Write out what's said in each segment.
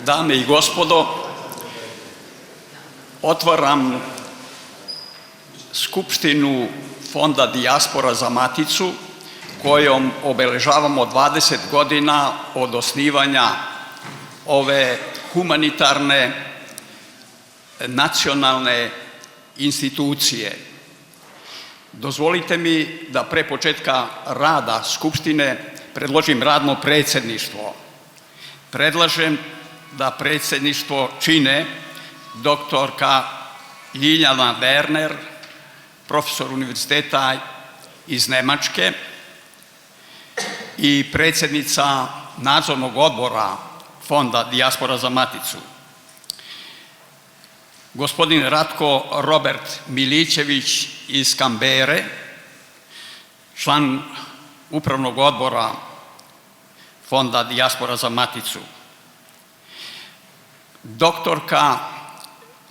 dame i gospodo, otvaram Skupštinu Fonda Dijaspora za Maticu, kojom obeležavamo 20 godina od osnivanja ove humanitarne nacionalne institucije. Dozvolite mi da pre početka rada Skupštine predložim radno predsjedništvo. Predlažem da predsjedništvo čine doktorka Ljiljana Werner, profesor univerziteta iz Nemačke i predsjednica nadzornog odbora Fonda Dijaspora za Maticu. Gospodin Ratko Robert Milićević iz Kambere, član upravnog odbora Fonda Dijaspora za Maticu. Doktorka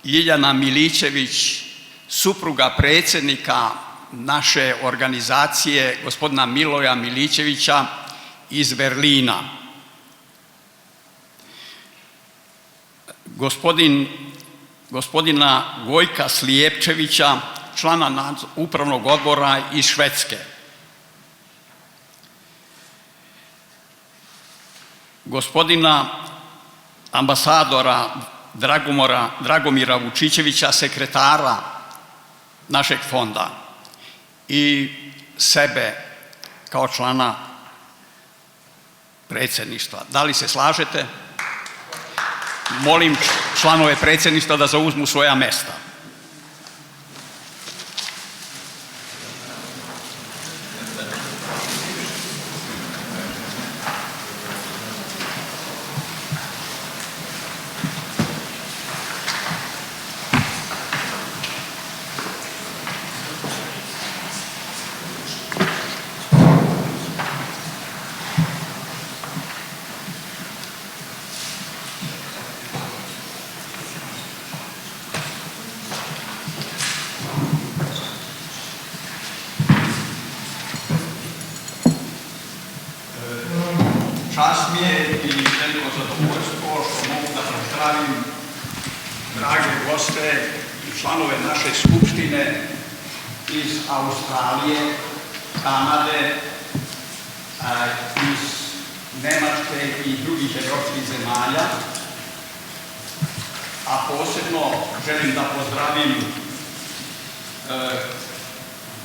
Ljiljana Milićević, supruga predsjednika naše organizacije, gospodina Miloja Milićevića iz Berlina. Gospodina Gojka Slijepčevića, člana upravnog odbora iz Švedske. Gospodina ambasadora Dragomira Vučićevića, sekretara našeg fonda, i sebe kao člana predsjedništva. Da li se slažete? Molim članove predsjedništva da zauzmu svoja mesta. Čast mi je i veliko zadovoljstvo što mogu da pozdravim drage goste i članove naše skupštine iz Australije, Kanade, iz Nemačke i drugih evropskih zemalja, a posebno želim da pozdravim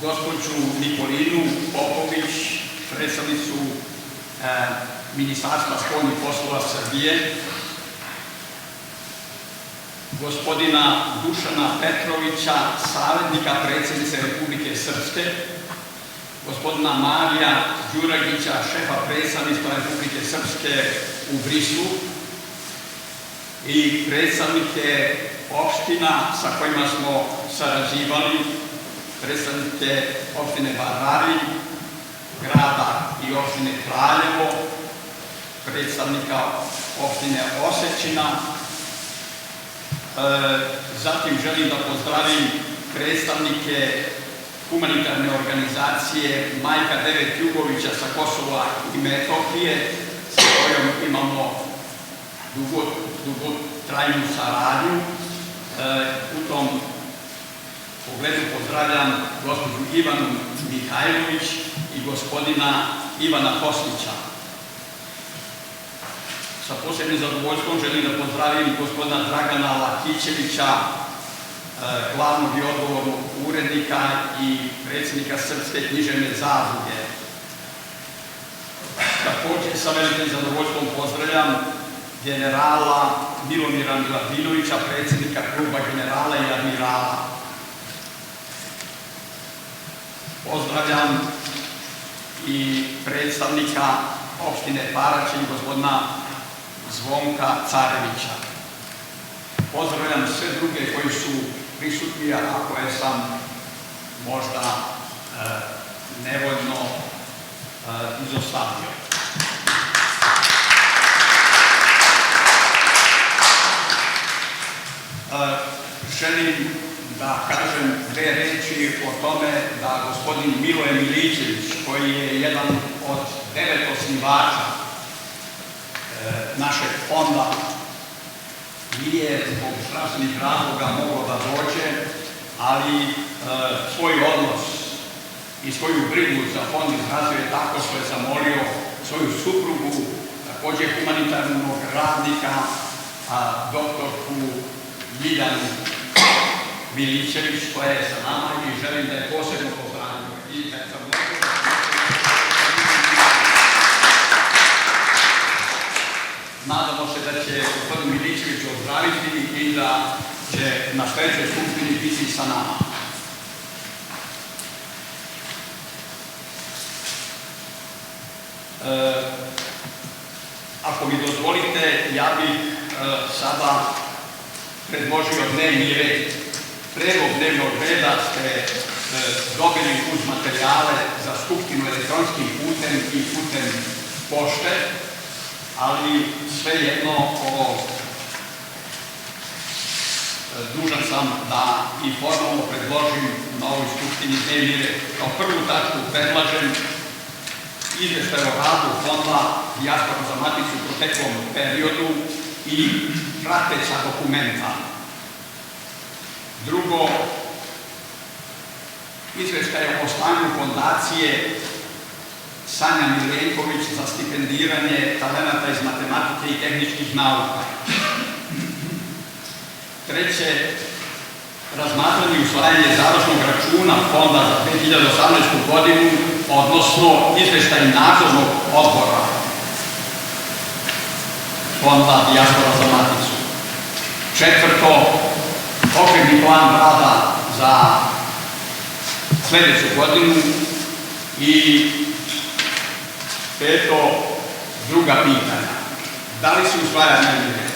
gospođu Nikolinu Popović, predstavnicu Ministarstva spoljnih poslova Srbije, gospodina Dušana Petrovića, savjetnika predsjednice Republike Srpske, gospodina Marija Đuragića, šefa predstavništva Republike Srpske u Brislu i predstavnike opština sa kojima smo sarađivali, predstavnike opštine Varvarin, grada i opštine Kraljevo, predstavnika opštine Osečina. Zatim želim da pozdravim predstavnike humanitarne organizacije Majka Devet Jugovića sa Kosova i Metohije, sa kojom imamo dugotrajnu saradnju. U tom pogledu pozdravljam gospođu Ivanu Mihajlović i gospodina Ivana Kosnića. Sa posebnim zadovoljstvom želim da pozdravim gospodina Dragana Lakićevića, glavnog i odgovornog urednika i predsjednika Srpske književne zadruge. Također sa velikim zadovoljstvom pozdravljam generala Milomira Miladinovića, predsjednika kluba generala i admirala. Pozdravljam i predstavnika opštine Paraćin, gospodina Zvonka Carevića. Pozdravljam sve druge koji su prisutni, a koje sam možda nevoljno izostavio. Želim da kažem dve reči o tome da gospodin Miloje Milićević, koji je jedan od 9 osnivača našeg fonda, nije zbog zdravstvenih razloga mogao da dođe, ali svoj odnos i svoju brigu za fond izrazio je tako što je zamolio svoju suprugu, također humanitarnog radnika, doktorku Ljiljanu Milićević, koja je sa nama i želim da je posebno pozdravim. Nadamo se da će gospodin Milićević ozdraviti i da će na sledećoj skupštini biti sa nama. Ako mi dozvolite, ja bih sada predložio dnevni red. Predlog dnevnog reda ste dobili uz materijale za skupštinu elektronskim putem i putem pošte, ali svejedno dužan sam da i formalno predložim na ovoj skupštini dnevni red. Kao prvu tačku predlažem izveštaj o radu Fonda Dijaspora za Maticu u proteklom periodu i prateća dokumenta. Drugo, izveštaj o stanju fondacije Sanja Milenković za stipendiranje talenata iz matematike i tehničkih nauka. Treće, razmatranje i usvajanje završnog računa Fonda za 2018. godinu, odnosno izveštaj nadzornog odbora Fonda Dijaspora za Maticu. Četvrto, okvirni plan rada za sledeću godinu i peto, druga pitanja. Da li se usvaja dnevni red?